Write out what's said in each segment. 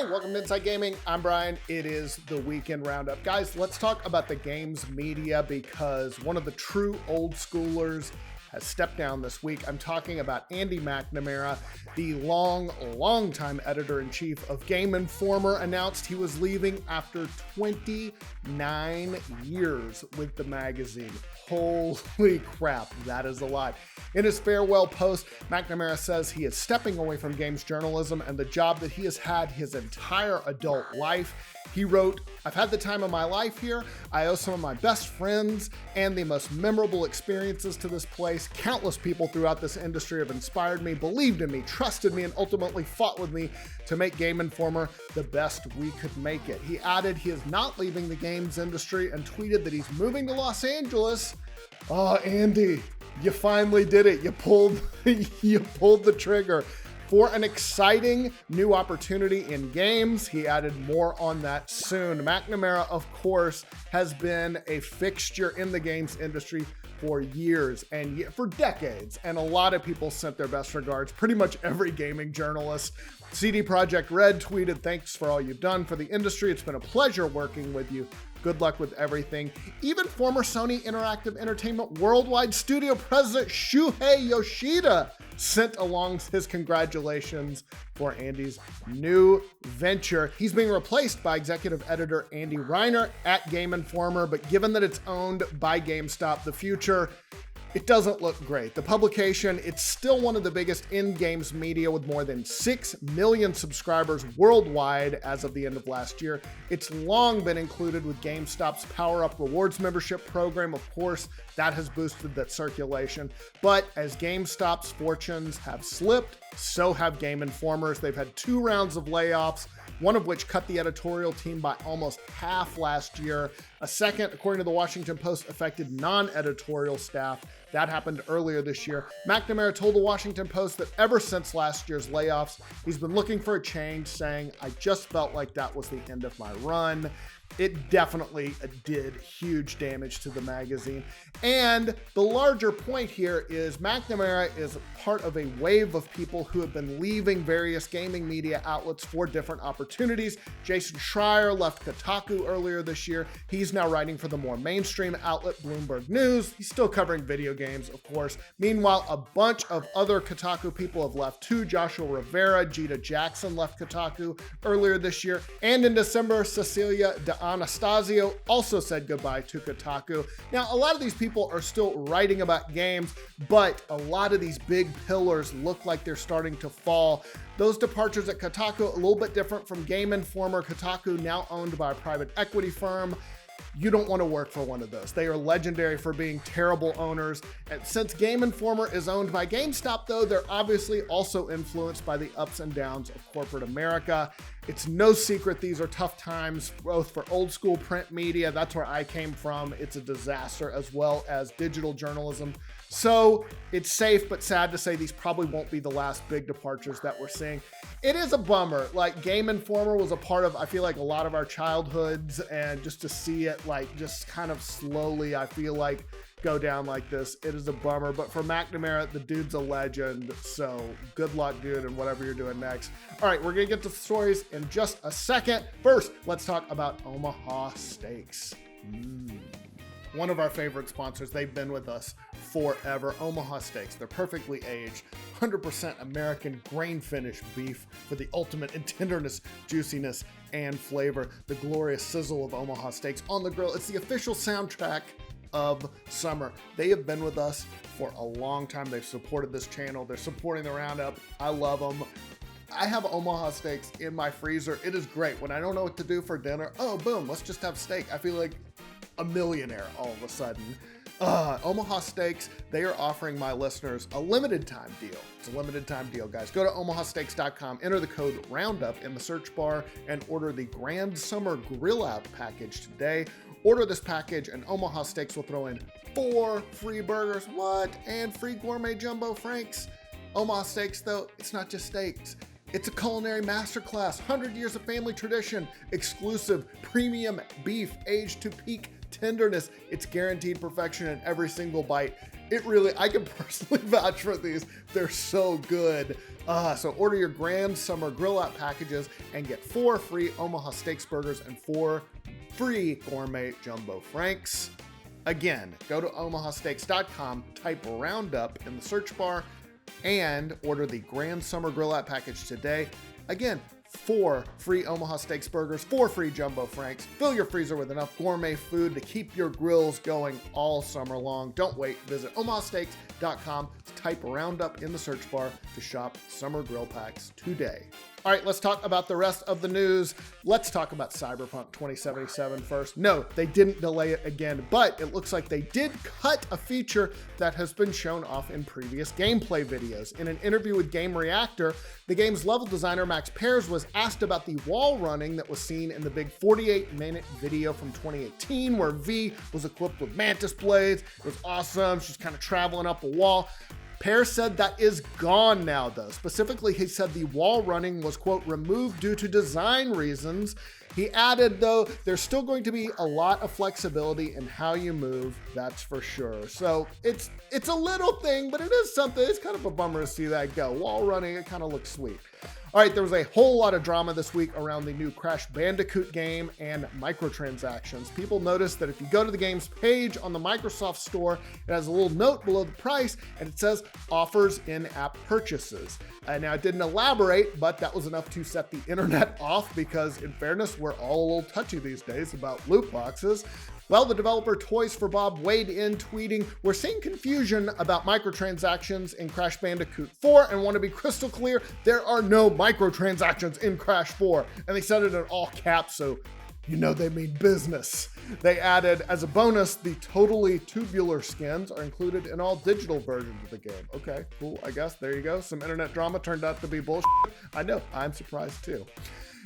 welcome to Inside Gaming. I'm Brian. It is the Weekend Roundup. Guys, let's talk about the games media because one of the true old schoolers has stepped down this week. I'm talking about Andy McNamara, the long-time editor-in-chief of Game Informer, announced he was leaving after 29 years with the magazine. Holy crap, that is a lot. In his farewell post, McNamara says he is stepping away from games journalism and the job that he has had his entire adult life. He wrote, "I've had the time of my life here. I owe some of my best friends and the most memorable experiences to this place. Countless people throughout this industry have inspired me, believed in me, trusted me, and ultimately fought with me to make Game Informer the best we could make it." He added he is not leaving the games industry and tweeted that he's moving to Los Angeles. Oh, Andy, you finally did it. You pulled the trigger for an exciting new opportunity in games. He added more on that soon. McNamara, of course, has been a fixture in the games industry for years and for decades, and a lot of people sent their best regards. Pretty much every gaming journalist. CD Projekt Red tweeted, "Thanks for all you've done for the industry. It's been a pleasure working with you. Good luck with everything." Even former Sony Interactive Entertainment Worldwide Studio President Shuhei Yoshida sent along his congratulations for Andy's new venture. He's being replaced by executive editor Andy Reiner at Game Informer, but given that it's owned by GameStop, the future, it doesn't look great. The publication, it's still one of the biggest in-games media with more than 6 million subscribers worldwide as of the end of last year. It's long been included with GameStop's Power Up Rewards membership program. Of course, that has boosted that circulation. But as GameStop's fortunes have slipped, so have Game Informers. They've had 2 rounds of layoffs, one of which cut the editorial team by almost half last year. A second, according to the Washington Post, affected non-editorial staff. That happened earlier this year. McNamara told the Washington Post that ever since last year's layoffs, he's been looking for a change, saying, "I just felt like that was the end of my run." It definitely did huge damage to the magazine. And the larger point here is McNamara is part of a wave of people who have been leaving various gaming media outlets for different opportunities. Jason Schreier left Kotaku earlier this year. He's now writing for the more mainstream outlet Bloomberg News. He's still covering video games, of course. Meanwhile, a bunch of other Kotaku people have left too. Joshua Rivera, Gita Jackson left Kotaku earlier this year. And in December, Cecilia D'Anastasio also said goodbye to Kotaku. Now, a lot of these people are still writing about games, but a lot of these big pillars look like they're starting to fall. Those departures at Kotaku, a little bit different from Game Informer. Kotaku now owned by a private equity firm. You don't want to work for one of those. They are legendary for being terrible owners. And since Game Informer is owned by GameStop, though, they're obviously also influenced by the ups and downs of corporate America. It's no secret these are tough times, both for old school print media. That's where I came from. It's a disaster, as well as digital journalism. So it's safe but sad to say these probably won't be the last big departures that we're seeing. It is a bummer. Like, Game Informer was a part of, I feel like, a lot of our childhoods, and just to see it like just kind of slowly, I feel like, go down like this, it is a bummer. But for McNamara, the dude's a legend, so good luck, dude, and whatever you're doing next. All right, we're gonna get to the stories in just a second. First, let's talk about Omaha Steaks. One of our favorite sponsors. They've been with us forever. Omaha Steaks. They're perfectly aged, 100% American grain-finished beef for the ultimate in tenderness, juiciness, and flavor. The glorious sizzle of Omaha Steaks on the grill. It's the official soundtrack of summer. They have been with us for a long time. They've supported this channel. They're supporting the Roundup. I love them. I have Omaha Steaks in my freezer. It is great. When I don't know what to do for dinner, oh, boom, let's just have steak. I feel like a millionaire all of a sudden. Omaha Steaks, they are offering my listeners a limited time deal. It's a limited time deal, guys. Go to omahasteaks.com, enter the code ROUNDUP in the search bar, and order the Grand Summer Grill Out package today. Order this package, and Omaha Steaks will throw in 4 free burgers. What? And free gourmet jumbo franks. Omaha Steaks, though, it's not just steaks. It's a culinary masterclass, 100 years of family tradition, exclusive premium beef aged to peak tenderness. It's guaranteed perfection in every single bite. I can personally vouch for these. They're so good. So order your Grand Summer Grill Out packages and get 4 free Omaha Steaks burgers and 4 free gourmet jumbo franks. Again, go to omahasteaks.com, type Roundup in the search bar, and order the Grand Summer Grill Out package today. Again, 4 free Omaha Steaks burgers, 4 free jumbo franks. Fill your freezer with enough gourmet food to keep your grills going all summer long. Don't wait. Visit omahasteaks.com, type Roundup in the search bar to shop summer grill packs today. All right, let's talk about the rest of the news. Let's talk about Cyberpunk 2077 first. No, they didn't delay it again, but it looks like they did cut a feature that has been shown off in previous gameplay videos. In an interview with Game Reactor, the game's level designer Max Pears was asked about the wall running that was seen in the big 48-minute video from 2018, where V was equipped with mantis blades. It was awesome. She's kind of traveling up a wall. Pears said that is gone now, though. Specifically, he said the wall running was, quote, removed due to design reasons. He added, though, there's still going to be a lot of flexibility in how you move, that's for sure. So it's a little thing, but it is something. It's kind of a bummer to see that go. Wall running, it kind of looks sweet. All right, there was a whole lot of drama this week around the new Crash Bandicoot game and microtransactions. People noticed that if you go to the game's page on the Microsoft Store, it has a little note below the price, and it says offers in-app purchases. Now, it didn't elaborate, but that was enough to set the internet off because, in fairness, we're all a little touchy these days about loot boxes. Well, the developer Toys for Bob weighed in, tweeting, "We're seeing confusion about microtransactions in Crash Bandicoot 4 and want to be crystal clear, there are no microtransactions in Crash 4. And they said it in all caps, so you know they mean business. They added, as a bonus, the totally tubular skins are included in all digital versions of the game. Okay, cool, I guess. There you go. Some internet drama turned out to be bullshit. I know, I'm surprised too.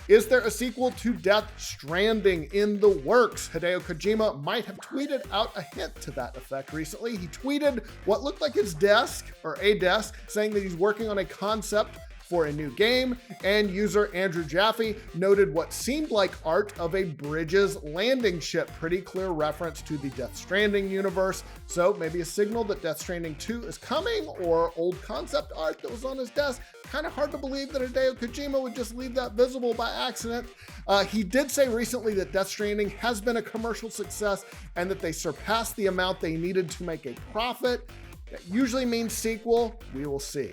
Is there a sequel to Death Stranding in the works? Hideo Kojima might have tweeted out a hint to that effect recently. He tweeted what looked like his desk, or a desk, saying that he's working on a concept for a new game, and user Andrew Jaffe noted what seemed like art of a Bridges landing ship. Pretty clear reference to the Death Stranding universe. So maybe a signal that Death Stranding 2 is coming, or old concept art that was on his desk. Kind of hard to believe that Hideo Kojima would just leave that visible by accident. He did say recently that Death Stranding has been a commercial success and that they surpassed the amount they needed to make a profit. That usually means sequel. We will see.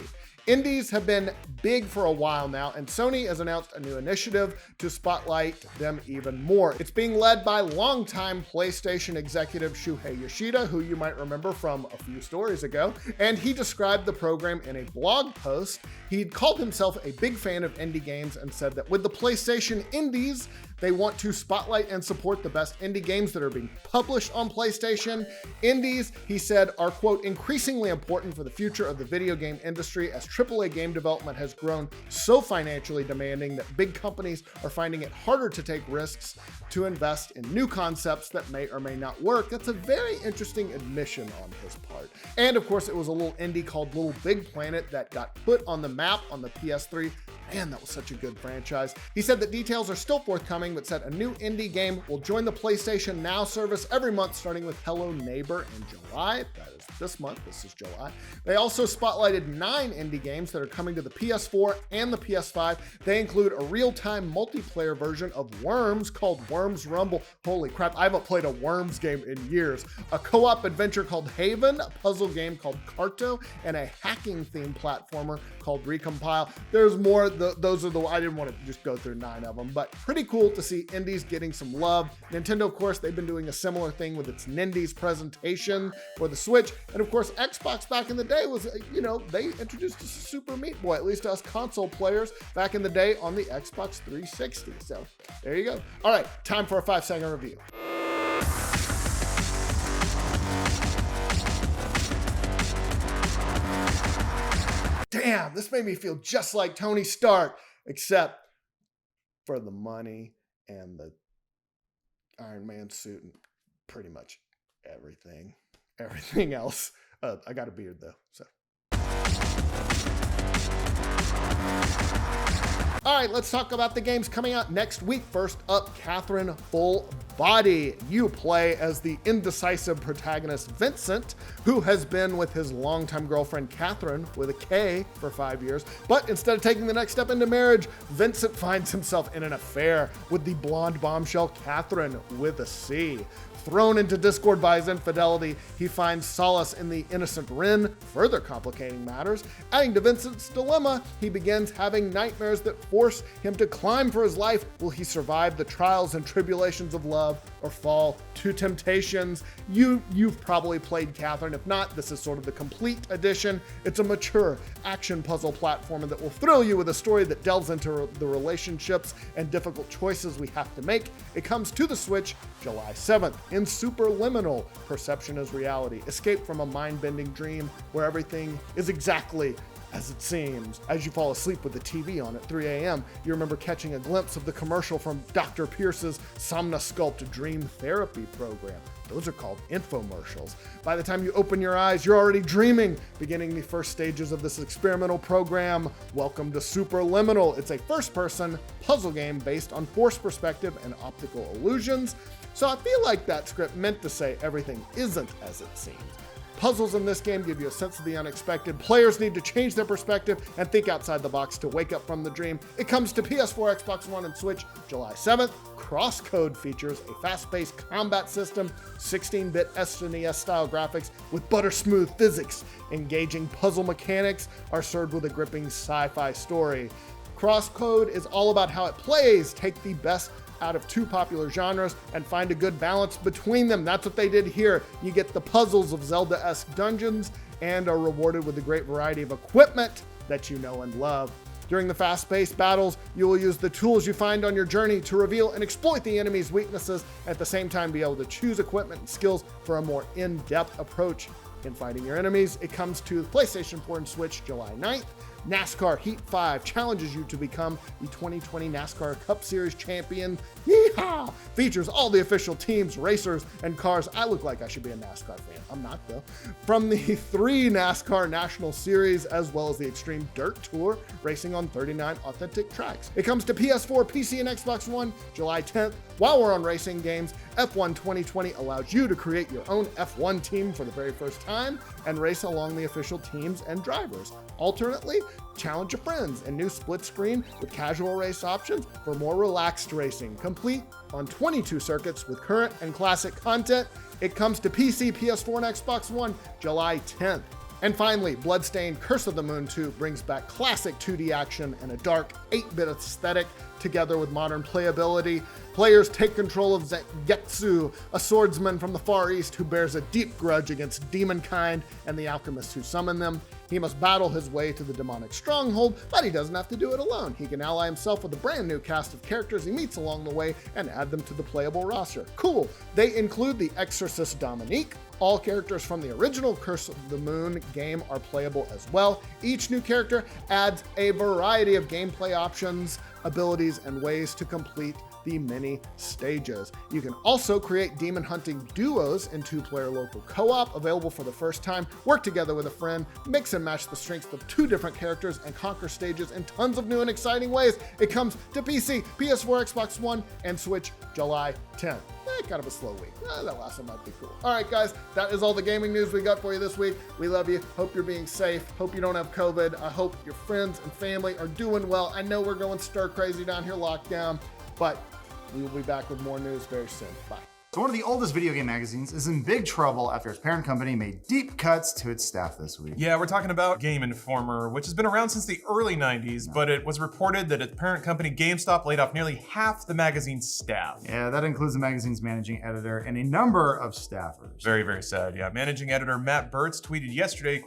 Indies have been big for a while now, and Sony has announced a new initiative to spotlight them even more. It's being led by longtime PlayStation executive Shuhei Yoshida, who you might remember from a few stories ago, and he described the program in a blog post. He called himself a big fan of indie games and said that with the PlayStation Indies, they want to spotlight and support the best indie games that are being published on PlayStation. Indies, he said, are, quote, increasingly important for the future of the video game industry as AAA game development has grown so financially demanding that big companies are finding it harder to take risks to invest in new concepts that may or may not work. That's a very interesting admission on his part. And of course, it was a little indie called Little Big Planet that got put on the map on the PS3. Man, that was such a good franchise. He said that details are still forthcoming, but said a new indie game will join the PlayStation Now service every month, starting with Hello Neighbor in July. That is this month. This is July. They also spotlighted 9 indie games that are coming to the PS4 and the PS5. They include a real-time multiplayer version of Worms called Worms Rumble. Holy crap, I haven't played a Worms game in years. A co-op adventure called Haven, a puzzle game called Carto, and a hacking-themed platformer called Recompile. There's more. Those are I didn't want to just go through 9 of them, but pretty cool to see indies getting some love. Nintendo, of course, they've been doing a similar thing with its Nindies presentation for the Switch. And of course, Xbox back in the day was, they introduced us to Super Meat Boy, at least to us console players back in the day on the Xbox 360. So there you go. All right, time for a 5-second review. Damn, this made me feel just like Tony Stark, except for the money and the Iron Man suit and pretty much everything else. I got a beard though, so. All right, let's talk about the games coming out next week. First up, Catherine Full body. You play as the indecisive protagonist Vincent, who has been with his longtime girlfriend Catherine, with a K, for 5 years. But instead of taking the next step into marriage, Vincent finds himself in an affair with the blonde bombshell Catherine, with a C. Thrown into discord by his infidelity, he finds solace in the innocent Rin, further complicating matters. Adding to Vincent's dilemma, he begins having nightmares that force him to climb for his life. Will he survive the trials and tribulations of love or fall to temptations? You've probably played Catherine. If not, this is sort of the complete edition. It's a mature action puzzle platformer that will thrill you with a story that delves into the relationships and difficult choices we have to make. It comes to the Switch July 7th. In Superliminal, perception is reality. Escape from a mind-bending dream where everything is exactly as it seems. As you fall asleep with the TV on at 3 a.m., you remember catching a glimpse of the commercial from Dr. Pierce's Somnosculpt Dream Therapy program. Those are called infomercials. By the time you open your eyes, you're already dreaming, beginning the first stages of this experimental program. Welcome to Superliminal. It's a first-person puzzle game based on forced perspective and optical illusions. So I feel like that script meant to say everything isn't as it seems. Puzzles in this game give you a sense of the unexpected. Players need to change their perspective and think outside the box to wake up from the dream. It comes to PS4, Xbox One, and Switch July 7th. Crosscode features a fast-paced combat system, 16-bit SNES-style graphics with butter-smooth physics. Engaging puzzle mechanics are served with a gripping sci-fi story. Crosscode is all about how it plays. Take the best out of two popular genres and find a good balance between them. That's what they did here. You get the puzzles of Zelda-esque dungeons and are rewarded with a great variety of equipment that you know and love. During the fast-paced battles, you will use the tools you find on your journey to reveal and exploit the enemy's weaknesses, at the same time be able to choose equipment and skills for a more in-depth approach in fighting your enemies. It comes to PlayStation 4 and Switch July 9th. NASCAR Heat 5 challenges you to become the 2020 NASCAR Cup Series champion. Yeehaw! Features all the official teams, racers, and cars. I look like I should be a NASCAR fan. I'm not, though. From the 3 NASCAR National Series, as well as the Extreme Dirt Tour, racing on 39 authentic tracks. It comes to PS4, PC, and Xbox One July 10th. While we're on racing games, F1 2020 allows you to create your own F1 team for the very first time and race along the official teams and drivers. Alternately, challenge your friends in new split screen with casual race options for more relaxed racing, complete on 22 circuits with current and classic content. It comes to PC, PS4, and Xbox One July 10th. And finally, Bloodstained Curse of the Moon 2 brings back classic 2D action and a dark 8-bit aesthetic together with modern playability. Players take control of Zetsu, a swordsman from the Far East who bears a deep grudge against demonkind and the alchemists who summon them. He must battle his way to the demonic stronghold, but he doesn't have to do it alone. He can ally himself with a brand new cast of characters he meets along the way and add them to the playable roster. Cool. They include the Exorcist Dominique. All characters from the original Curse of the Moon game are playable as well. Each new character adds a variety of gameplay options, abilities, and ways to complete the mini stages. You can also create demon hunting duos in 2-player local co-op, available for the first time. Work together with a friend, mix and match the strengths of 2 different characters, and conquer stages in tons of new and exciting ways. It comes to PC, PS4, Xbox One, and Switch July 10th. Kind of a slow week. That last one might be cool. All right, guys, that is all the gaming news we got for you this week. We love you. Hope you're being safe. Hope you don't have COVID. I hope your friends and family are doing well. I know we're going stir crazy down here locked down, but we will be back with more news very soon. Bye. So one of the oldest video game magazines is in big trouble after its parent company made deep cuts to its staff this week. Yeah, we're talking about Game Informer, which has been around since the early 90s, but it was reported that its parent company GameStop laid off nearly half the magazine's staff. Yeah, that includes the magazine's managing editor and a number of staffers. Very, very sad. Yeah, managing editor Matt Burtz tweeted yesterday, quote,